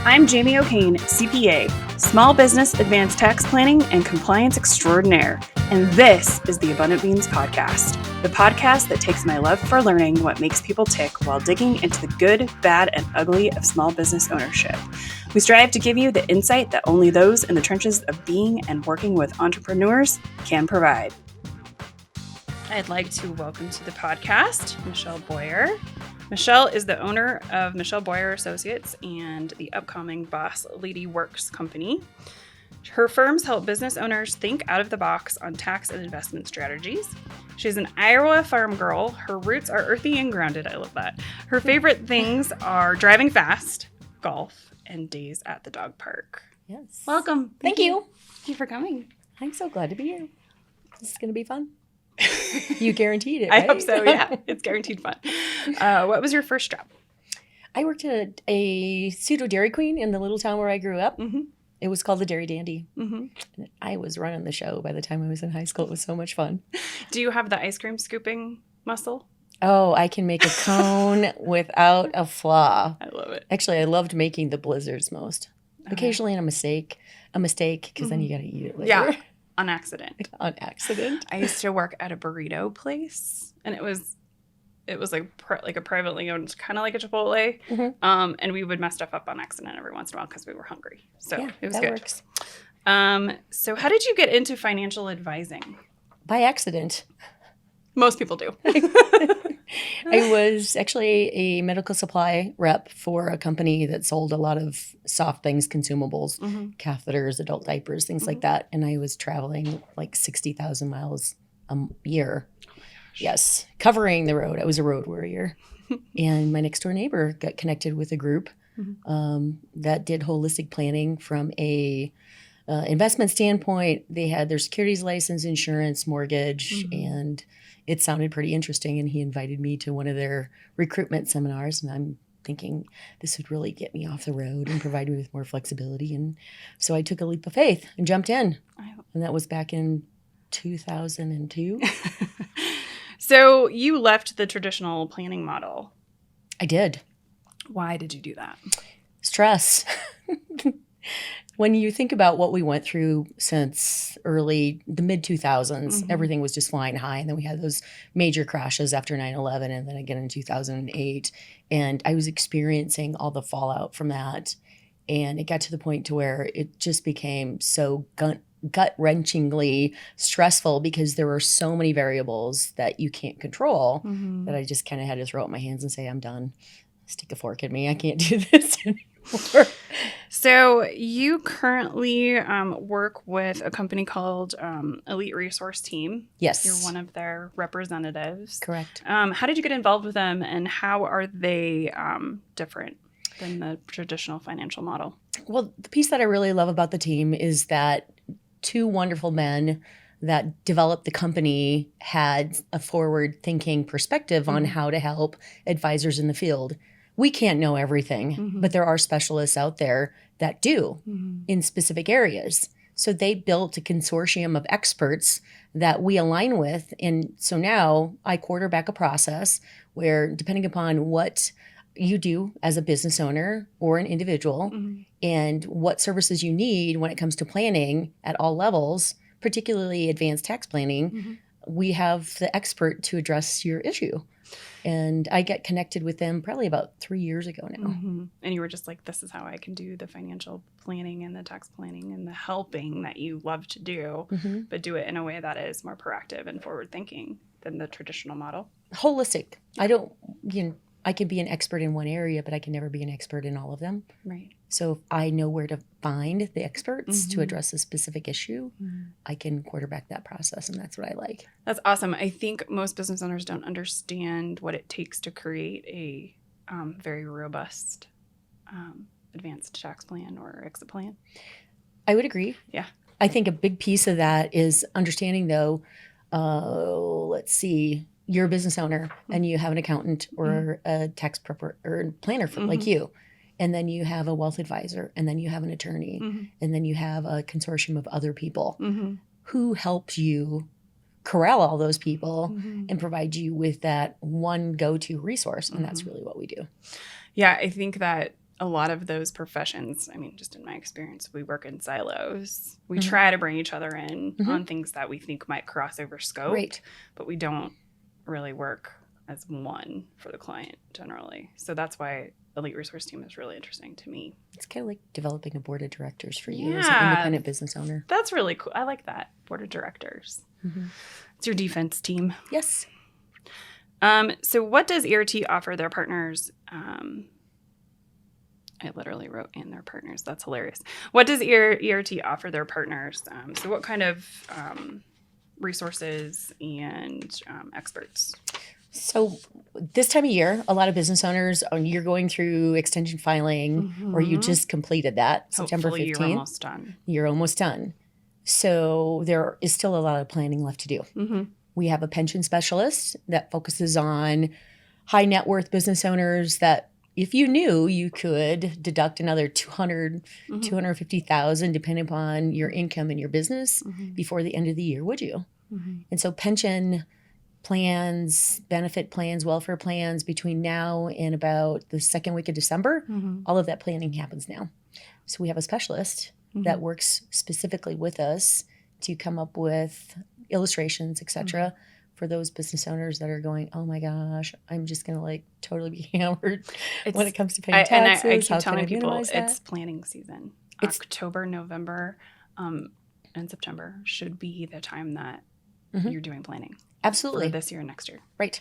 I'm Jamie O'Kane, CPA, Small Business Advanced Tax Planning and Compliance Extraordinaire, and this is the Abundant Beans Podcast, the podcast that takes my love for learning what makes people tick while digging into the good, bad, and ugly of small business ownership. We strive to give you the insight that only those in the trenches of being and working with entrepreneurs can provide. I'd like to welcome to the podcast Michele Boyer. Michele is the owner of Michele Boyer Associates and the upcoming BOSS Lady Werks company. Her firms help business owners think out of the box on tax and investment strategies. She's an Iowa farm girl. Her roots are earthy and grounded. I love that. Her favorite things are driving fast, golf, and days at the dog park. Yes. Welcome. Thank you. Thank you for coming. I'm so glad to be here. This is going to be fun. You guaranteed it, right? I hope so, yeah. It's guaranteed fun. What was your first job? I worked at a pseudo Dairy Queen in the little town where I grew up. Mm-hmm. It was called the Dairy Dandy. Mm-hmm. And I was running the show by the time I was in high school. It was so much fun. Do you have the ice cream scooping muscle? Oh, I can make a cone without a flaw. I love it. Actually, I loved making the blizzards most. Occasionally a mistake, because then you got to eat it later. Yeah, on accident. On accident. I used to work at a burrito place, and it was like a privately owned, kind of like a Chipotle. Mm-hmm. And we would mess stuff up on accident every once in a while because we were hungry. So yeah, it was that good. Works. So how did you get into financial advising? By accident. Most people do. I was actually a medical supply rep for a company that sold a lot of soft things, consumables, catheters, adult diapers, things like that. And I was traveling like 60,000 miles a year. Oh my gosh. Yes, covering the road. I was a road warrior. And my next door neighbor got connected with a group that did holistic planning from a investment standpoint. They had their securities license, insurance, mortgage, and it sounded pretty interesting. And he invited me to one of their recruitment seminars. And I'm thinking this would really get me off the road and provide me with more flexibility. And so I took a leap of faith and jumped in. And that was back in 2002. So you left the traditional planning model. I did. Why did you do that? Stress. When you think about what we went through since the mid 2000s, everything was just flying high. And then we had those major crashes after 9/11 and then again in 2008. And I was experiencing all the fallout from that. And it got to the point to where it just became so gut-wrenchingly stressful because there were so many variables that you can't control that I just kind of had to throw up my hands and say, I'm done. Stick a fork in me. I can't do this anymore. So you currently work with a company called Elite Resource Team. Yes. You're one of their representatives. Correct. How did you get involved with them, and how are they different than the traditional financial model? Well, the piece that I really love about the team is that two wonderful men that developed the company had a forward-thinking perspective on how to help advisors in the field. We can't know everything, but there are specialists out there that do in specific areas. So they built a consortium of experts that we align with. And so now I quarterback a process where, depending upon what you do as a business owner or an individual and what services you need when it comes to planning at all levels, particularly advanced tax planning, we have the expert to address your issue. And I got connected with them probably about 3 years ago now. And you were just like, this is how I can do the financial planning and the tax planning and the helping that you love to do, but do it in a way that is more proactive and forward thinking than the traditional model. Holistic. I can be an expert in one area, but I can never be an expert in all of them. Right. So if I know where to find the experts to address a specific issue, I can quarterback that process, and that's what I like. That's awesome. I think most business owners don't understand what it takes to create a very robust advanced tax plan or exit plan. I would agree. Yeah. I think a big piece of that is understanding, though, let's see, you're a business owner and you have an accountant or a tax prepper or planner like you. And then you have a wealth advisor, and then you have an attorney, and then you have a consortium of other people who help you corral all those people and provide you with that one go-to resource. And that's really what we do. Yeah, I think that a lot of those professions, I mean, just in my experience, we work in silos. We try to bring each other in on things that we think might cross over scope, Right. but we don't really work as one for the client generally. So that's why Elite Resource Team is really interesting to me. It's kind of like developing a board of directors for you as an independent business owner. That's really cool. I like that. Board of directors. It's your defense team. Yes. So what does ERT offer their partners? I literally wrote in their partners. That's hilarious. What does ERT offer their partners? So what kind of resources and experts? So this time of year, a lot of business owners, you're going through extension filing or you just completed that September 15th. Hopefully you're almost done. You're almost done. So there is still a lot of planning left to do. We have a pension specialist that focuses on high net worth business owners that if you knew you could deduct another $200,000, $250,000, depending upon your income and your business before the end of the year, would you? And so pension plans, benefit plans, welfare plans between now and about the second week of December, all of that planning happens now. So we have a specialist that works specifically with us to come up with illustrations, etc., for those business owners that are going, oh my gosh, I'm just going to like totally be hammered when it comes to paying taxes. And I keep telling people it's planning season. October, November, and September should be the time that you're doing planning. Absolutely. For this year and next year. Right.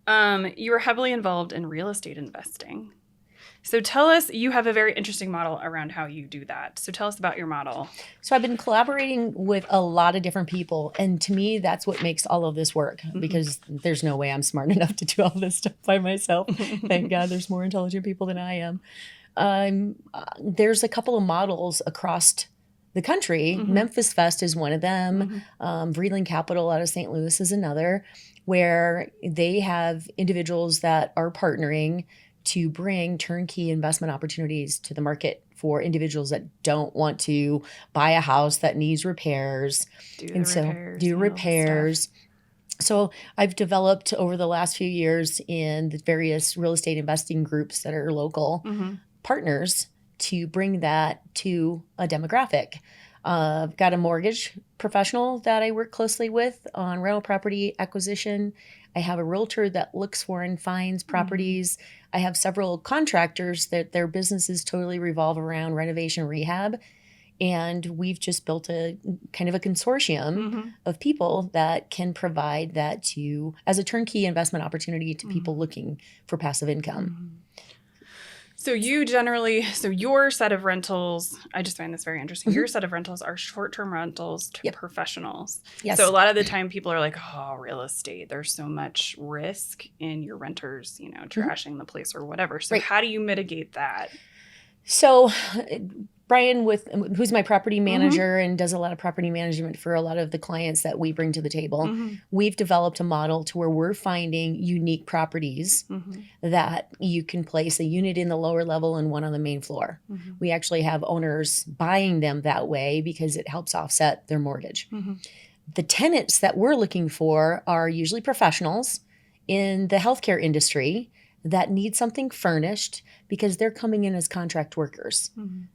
You are heavily involved in real estate investing. So tell us, you have a very interesting model around how you do that. So tell us about your model. So I've been collaborating with a lot of different people. And to me, that's what makes all of this work because there's no way I'm smart enough to do all this stuff by myself. Thank God there's more intelligent people than I am. There's a couple of models across the country. Memphis Fest is one of them. Vreeland Capital out of St. Louis is another, where they have individuals that are partnering to bring turnkey investment opportunities to the market for individuals that don't want to buy a house that needs repairs. Do repairs. So I've developed over the last few years in the various real estate investing groups that are local partners to bring that to a demographic. I've got a mortgage professional that I work closely with on rental property acquisition. I have a realtor that looks for and finds properties. I have several contractors that their businesses totally revolve around renovation rehab. And we've just built a kind of a consortium of people that can provide that to as a turnkey investment opportunity to people looking for passive income. So your set of rentals, I just find this very interesting. Your set of rentals are short-term rentals to professionals. Yes. So a lot of the time people are like, oh, real estate, there's so much risk in your renters, trashing the place or whatever. So how do you mitigate that? So Brian, who's my property manager and does a lot of property management for a lot of the clients that we bring to the table, we've developed a model to where we're finding unique properties that you can place a unit in the lower level and one on the main floor. We actually have owners buying them that way because it helps offset their mortgage. The tenants that we're looking for are usually professionals in the healthcare industry that need something furnished because they're coming in as contract workers.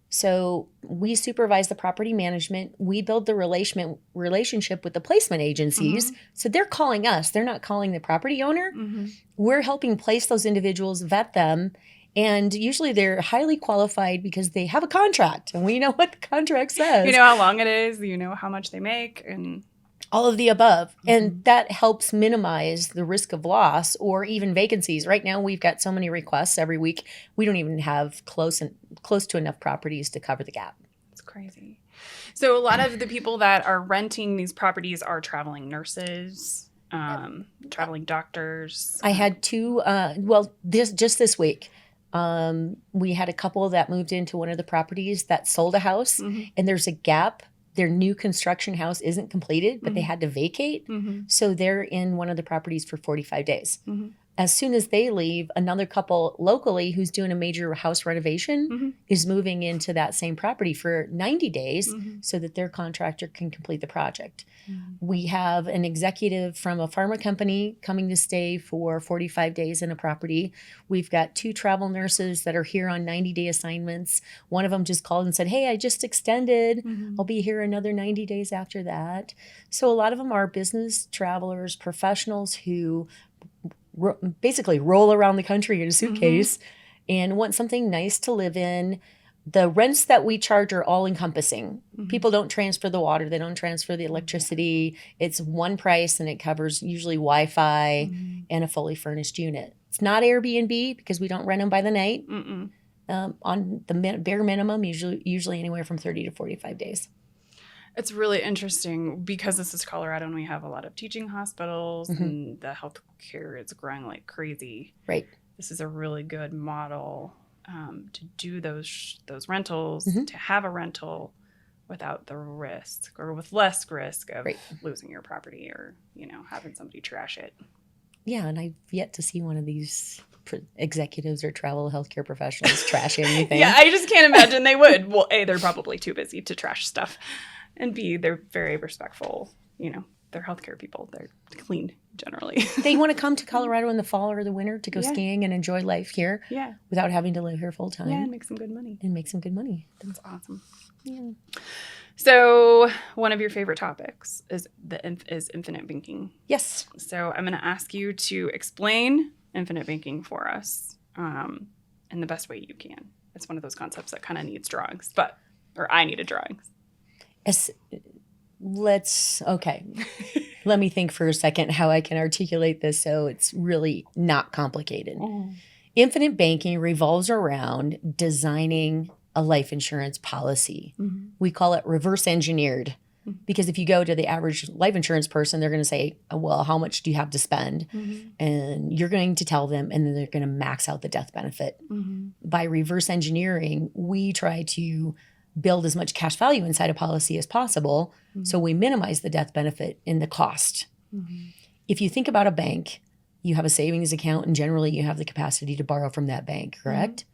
So we supervise the property management. We build the relationship with the placement agencies. So they're calling us. They're not calling the property owner. We're helping place those individuals, vet them. And usually they're highly qualified because they have a contract. And we know what the contract says. You know how long it is. You know how much they make. And all of the above. And that helps minimize the risk of loss or even vacancies. Right now, we've got so many requests every week. We don't even have close to enough properties to cover the gap. It's crazy. So a lot of the people that are renting these properties are traveling nurses, traveling doctors. I had two, this week, we had a couple that moved into one of the properties that sold a house and there's a gap. Their new construction house isn't completed, but they had to vacate. So they're in one of the properties for 45 days. as soon as they leave, another couple locally who's doing a major house renovation is moving into that same property for 90 days so that their contractor can complete the project. We have an executive from a pharma company coming to stay for 45 days in a property. We've got 2 travel nurses that are here on 90-day assignments. One of them just called and said, hey, I just extended. I'll be here another 90 days after that. So a lot of them are business travelers, professionals who basically roll around the country in a suitcase and want something nice to live in. The rents that we charge are all encompassing. People don't transfer the water. They don't transfer the electricity. It's one price and it covers usually Wi-Fi and a fully furnished unit. It's not Airbnb because we don't rent them by the night. On the bare minimum, usually anywhere from 30 to 45 days. It's really interesting because this is Colorado and we have a lot of teaching hospitals and the healthcare is growing like crazy. Right. This is a really good model to do those rentals, to have a rental without the risk or with less risk of losing your property or, having somebody trash it. Yeah, and I've yet to see one of these executives or travel healthcare professionals trash anything. Yeah, I just can't imagine they would. Well, A, they're probably too busy to trash stuff. And B, they're very respectful. They're healthcare people. They're clean generally. They want to come to Colorado in the fall or the winter to go skiing and enjoy life here without having to live here full time. Yeah, and make some good money. That's awesome. Yeah. So one of your favorite topics is infinite banking. Yes. So I'm going to ask you to explain infinite banking for us in the best way you can. It's one of those concepts that kind of needs drawings, or I needed drawings. Let me think for a second how I can articulate this so it's really not complicated. Infinite banking revolves around designing a life insurance policy. We call it reverse engineered because if you go to the average life insurance person, they're going to say, well, how much do you have to spend? And you're going to tell them, and then they're going to max out the death benefit. By reverse engineering, we try to build as much cash value inside a policy as possible so we minimize the death benefit in the cost. If you think about a bank, you have a savings account and generally you have the capacity to borrow from that bank, correct?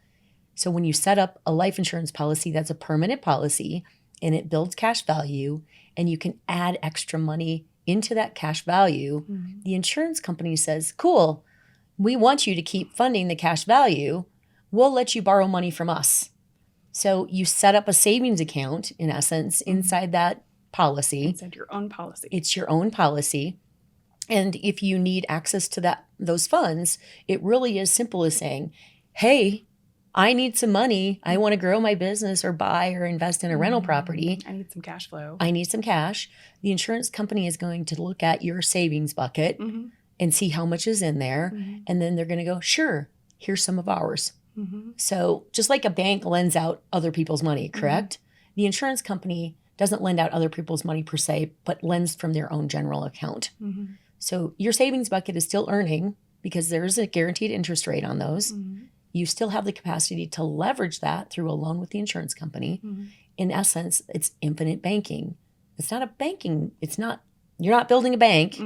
So when you set up a life insurance policy, that's a permanent policy and it builds cash value and you can add extra money into that cash value. The insurance company says, cool, we want you to keep funding the cash value. We'll let you borrow money from us. So you set up a savings account, in essence, inside that policy. Inside your own policy. It's your own policy. And if you need access to those funds, it really is simple as saying, hey, I need some money. I want to grow my business or buy or invest in a rental property. I need some cash flow. I need some cash. The insurance company is going to look at your savings bucket and see how much is in there. And then they're going to go, sure, here's some of ours. So just like a bank lends out other people's money, correct? The insurance company doesn't lend out other people's money per se, but lends from their own general account. So your savings bucket is still earning because there is a guaranteed interest rate on those. You still have the capacity to leverage that through a loan with the insurance company. In essence, it's infinite banking. It's not a banking. You're not building a bank,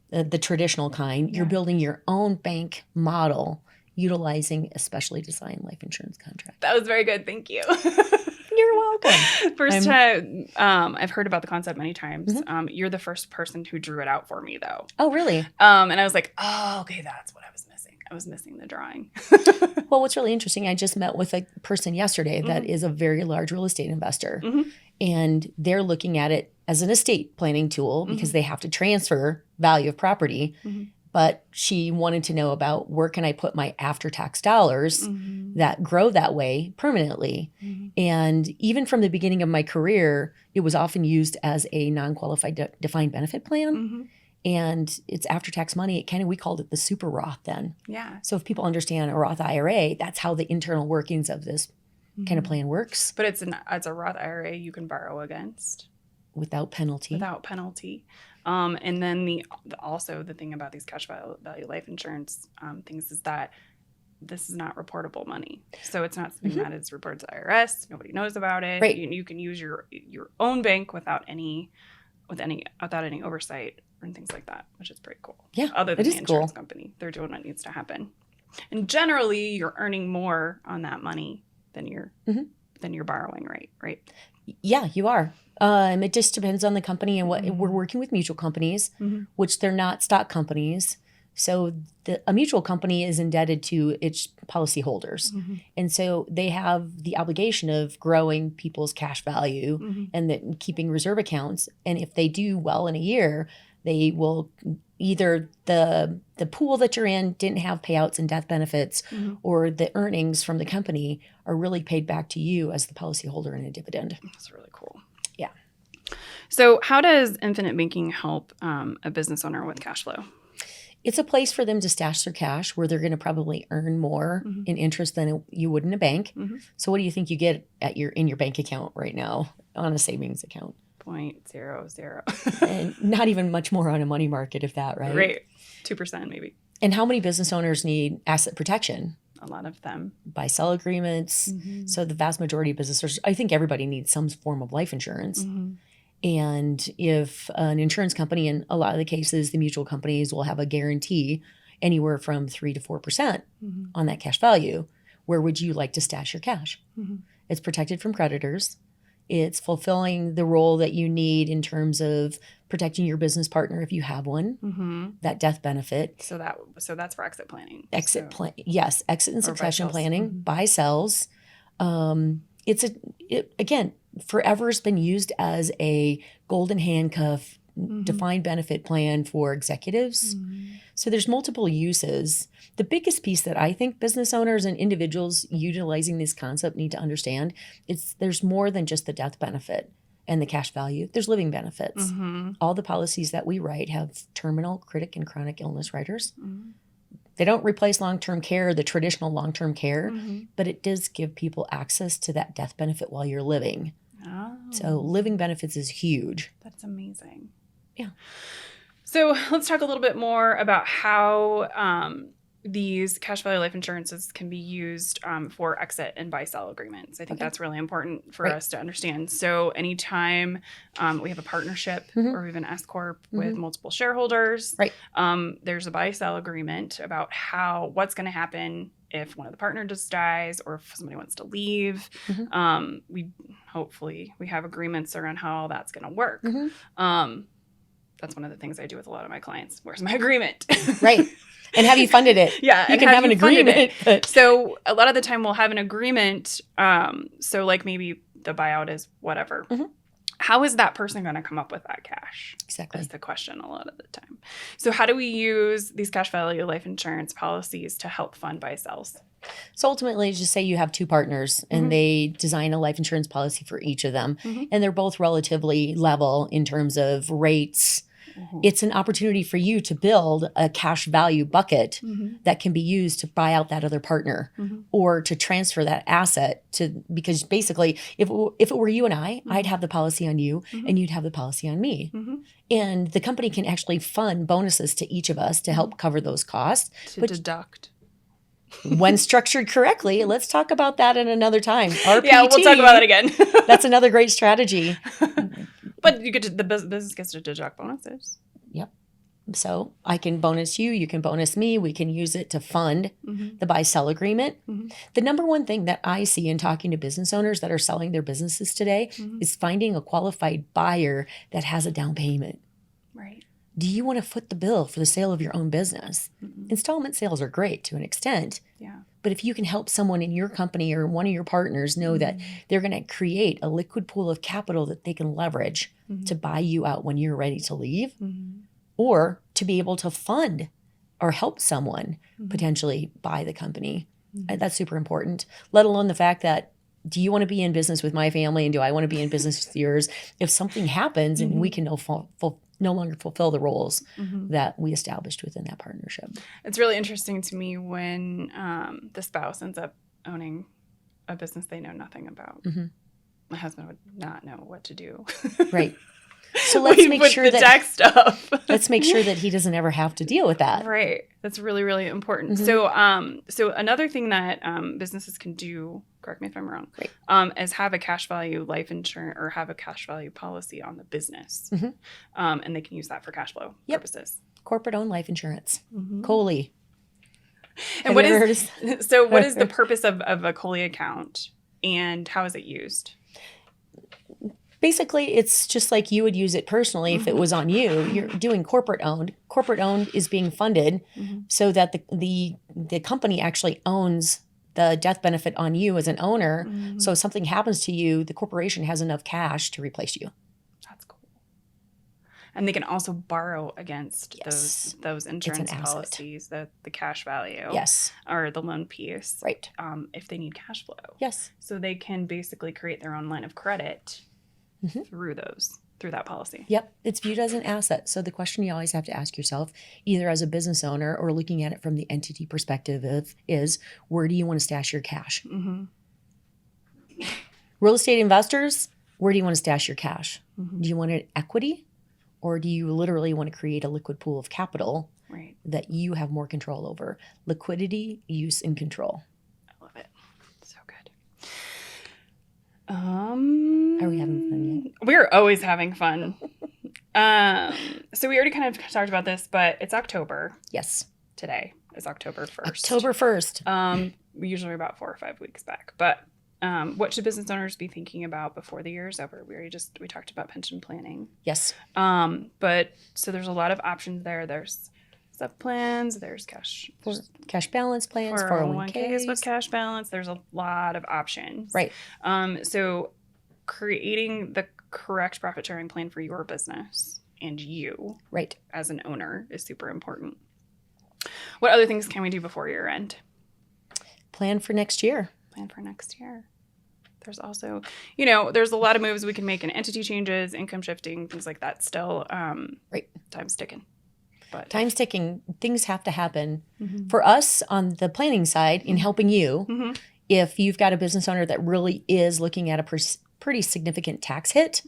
the traditional kind. You're building your own bank model utilizing a specially designed life insurance contract. That was very good. Thank you. You're welcome. First time, I've heard about the concept many times. You're the first person who drew it out for me, though. Oh, really? And I was like, oh, okay, that's what I was missing. I was missing the drawing. Well, what's really interesting, I just met with a person yesterday that is a very large real estate investor. And they're looking at it as an estate planning tool because they have to transfer value of property. But she wanted to know about where can I put my after-tax dollars that grow that way permanently. And even from the beginning of my career, it was often used as a non-qualified defined benefit plan. And it's after-tax money. We called it the super Roth then. Yeah. So if people understand a Roth IRA, that's how the internal workings of this kind of plan works. But it's a Roth IRA you can borrow against. Without penalty. And then also the thing about these cash value life insurance things is that this is not reportable money. So it's not something that is reported to the IRS. Nobody knows about it. You can use your own bank without any oversight and things like that, which is pretty cool. Yeah, other than it the is insurance cool. company, they're doing what needs to happen. And generally, you're earning more on that money than you're borrowing, right? Yeah, you are. It just depends on the company and what we're working with mutual companies, which they're not stock companies. So a mutual company is indebted to its policyholders. And so they have the obligation of growing people's cash value and keeping reserve accounts. And if they do well in a year, they will either the pool that you're in didn't have payouts and death benefits, or the earnings from the company are really paid back to you as the policyholder in a dividend. That's really cool. Yeah. So how does infinite banking help a business owner with cash flow? It's a place for them to stash their cash where they're going to probably earn more in interest than you would in a bank. So what do you think you get in your bank account right now on a savings account? 0.00. And not even much more on a money market, if that, right? Right. 2% maybe. And how many business owners need asset protection? A lot of them. Buy-sell agreements. So the vast majority of businesses, I think everybody needs some form of life insurance. And if an insurance company, in a lot of the cases, the mutual companies will have a guarantee anywhere from 3 to 4% on that cash value, where would you like to stash your cash? It's protected from creditors. It's fulfilling the role that you need in terms of protecting your business partner if you have one, that death benefit. So that's for exit planning. Exit and succession planning, buy-sells. Again, forever's been used as a golden handcuff defined benefit plan for executives. So there's multiple uses. The biggest piece that I think business owners and individuals utilizing this concept need to understand is there's more than just the death benefit and the cash value. There's living benefits. All the policies that we write have terminal, critic, and chronic illness riders. They don't replace long-term care, the traditional long-term care, but it does give people access to that death benefit while you're living. So living benefits is huge. That's amazing. Yeah. So let's talk a little bit more about how these cash value life insurances can be used for exit and buy-sell agreements. I think that's really important for us to understand. So anytime we have a partnership or we have an S Corp with multiple shareholders, there's a buy-sell agreement about what's going to happen if one of the partners just dies or if somebody wants to leave. We have agreements around how all that's going to work. That's one of the things I do with a lot of my clients. Where's my agreement? Right. And have you funded it? Yeah. You can have an agreement. So a lot of the time we'll have an agreement. So like maybe the buyout is whatever. How is that person going to come up with that cash? Exactly. That's the question a lot of the time. So how do we use these cash value life insurance policies to help fund buy-sells? So ultimately, just say you have two partners and they design a life insurance policy for each of them. And they're both relatively level in terms of rates. It's an opportunity for you to build a cash value bucket that can be used to buy out that other partner or to transfer that asset because basically if it were you and I'd have the policy on you and you'd have the policy on me. And the company can actually fund bonuses to each of us to help cover those costs. Deduct. When structured correctly, let's talk about that at another time. RPT, yeah, we'll talk about that again. That's another great strategy. But the business gets to deduct bonuses. Yep. So I can bonus you, you can bonus me. We can use it to fund the buy-sell agreement. The number one thing that I see in talking to business owners that are selling their businesses today is finding a qualified buyer that has a down payment. Right. Do you want to foot the bill for the sale of your own business? Installment sales are great to an extent. Yeah. But if you can help someone in your company or one of your partners know that they're going to create a liquid pool of capital that they can leverage to buy you out when you're ready to leave, or to be able to fund or help someone potentially buy the company, that's super important. Let alone the fact that, do you want to be in business with my family and do I want to be in business with yours? If something happens and we can no longer fulfill the roles that we established within that partnership. It's really interesting to me when the spouse ends up owning a business they know nothing about. My husband would not know what to do. Right. So let's make with sure the that tech stuff. let's make sure that he doesn't ever have to deal with that. Right. That's really, really important. Mm-hmm. So another thing that businesses can do, correct me if I'm wrong, is have a cash value life insurance or have a cash value policy on the business. Mm-hmm. And they can use that for cash flow purposes. Corporate-owned life insurance. Mm-hmm. COLI. And what is the purpose of a COLI account and how is it used? Basically, it's just like you would use it personally if it was on you. You're doing corporate owned. Corporate owned is being funded so that the company actually owns the death benefit on you as an owner. So if something happens to you, the corporation has enough cash to replace you. That's cool. And they can also borrow against those insurance policies, the cash value, or the loan piece, right? If they need cash flow, so they can basically create their own line of credit through that policy. Yep, it's viewed as an asset. So the question you always have to ask yourself, either as a business owner or looking at it from the entity perspective, is where do you want to stash your cash? Real estate investors, where do you want to stash your cash? Do you want it equity? Or do you literally want to create a liquid pool of capital that you have more control over? Liquidity, use, and control. I love it. So good. Are we having fun yet? We're always having fun. So we already kind of talked about this, but it's October. Yes. Today is October 1st. October 1st. Usually about 4 or 5 weeks back. But what should business owners be thinking about before the year is over? We talked about pension planning. Yes. But so there's a lot of options there. There's sub plans. There's cash balance plans, 401ks with cash balance. There's a lot of options. Right. So creating the correct profit sharing plan for your business and you, as an owner, is super important. What other things can we do before year end? Plan for next year. There's also, there's a lot of moves we can make in entity changes, income shifting, things like that still. Time's ticking. Time's ticking. Things have to happen. For us on the planning side in helping you, if you've got a business owner that really is looking at a pretty significant tax hit,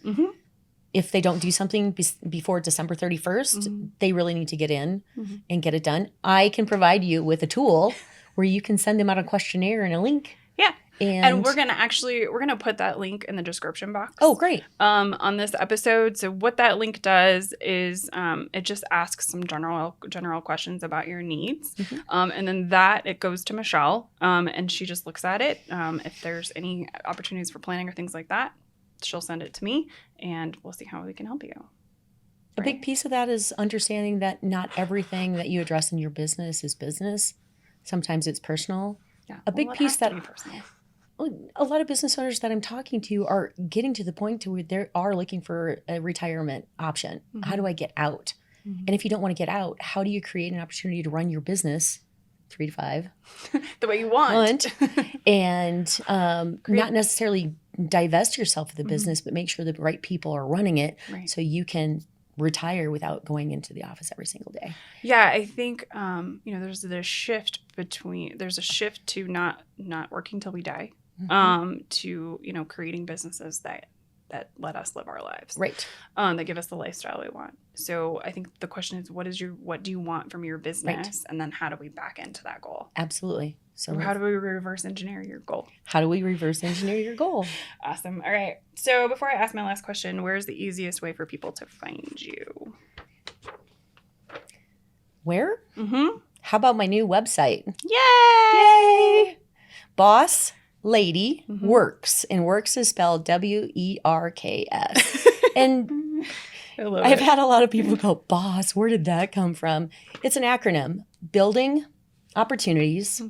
if they don't do something before December 31st, they really need to get in and get it done. I can provide you with a tool where you can send them out a questionnaire and a link. Yeah. And we're going to put that link in the description box. Oh, great. On this episode. So what that link does is it just asks some general questions about your needs. And then it goes to Michele and she just looks at it. If there's any opportunities for planning or things like that, she'll send it to me and we'll see how we can help you. A big piece of that is understanding that not everything that you address in your business is business. Sometimes it's personal. Yeah. A big piece that personal. A lot of business owners that I'm talking to are getting to the point to where they are looking for a retirement option. How do I get out? And if you don't want to get out, how do you create an opportunity to run your business 3 to 5 the way you want and not necessarily divest yourself of the business, but make sure the right people are running it so you can retire without going into the office every single day. Yeah, I think there's a shift to not working till we die, to creating businesses that let us live our lives, that give us the lifestyle we want. So I think the question is, what do you want from your business, and then how do we back into that goal? Absolutely. So how do we reverse engineer your goal? Awesome. All right. So before I ask my last question, where's the easiest way for people to find you? Where? How about my new website? Yay! BOSS Lady Werks. And Werks is spelled WERKS. And I've had a lot of people go, BOSS, where did that come from? It's an acronym. Building opportunities,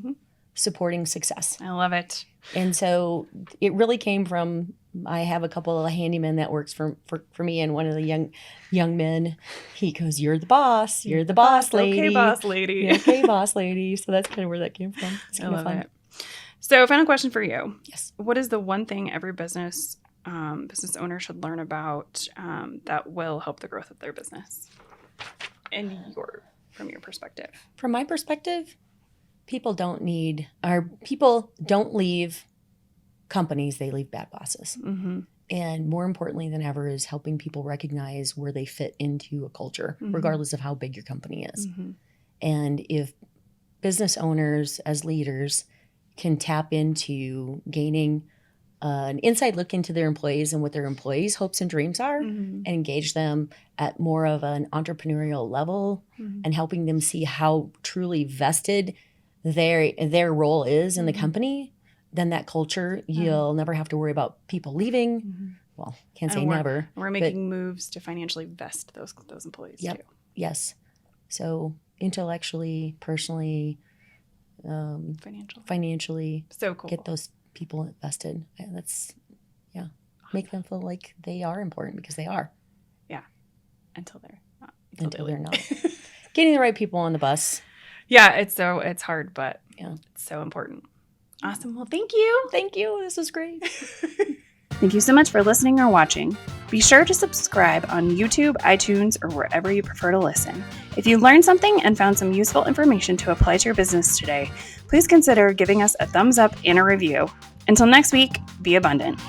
supporting success. I love it. And so it really came from, I have a couple of handymen that works for me, and one of the young men, he goes, you're the boss. You're the boss lady. Okay, boss lady. Yeah, okay, boss lady. So that's kind of where that came from. It's kind of fun. It. So final question for you. Yes. What is the one thing every business owner should learn about that will help the growth of their business? From your perspective. From my perspective, people don't leave companies, they leave bad bosses. And more importantly than ever is helping people recognize where they fit into a culture, regardless of how big your company is. And if business owners as leaders can tap into gaining an inside look into their employees and what their employees' hopes and dreams are, and engage them at more of an entrepreneurial level, and helping them see how truly vested their role is in the company, then that culture, you'll never have to worry about people leaving. Well, can't say never. We're making moves to financially vest those employees too. Yes. So intellectually, personally, financially, so cool. Get those people invested. That's make them feel like they are important, because they are. Yeah, until they're not. Until they're not. Getting the right people on the bus. Yeah, it's hard, but it's so important. Awesome. Well, thank you. Thank you. This was great. Thank you so much for listening or watching. Be sure to subscribe on YouTube, iTunes, or wherever you prefer to listen. If you learned something and found some useful information to apply to your business today, please consider giving us a thumbs up and a review. Until next week, be abundant.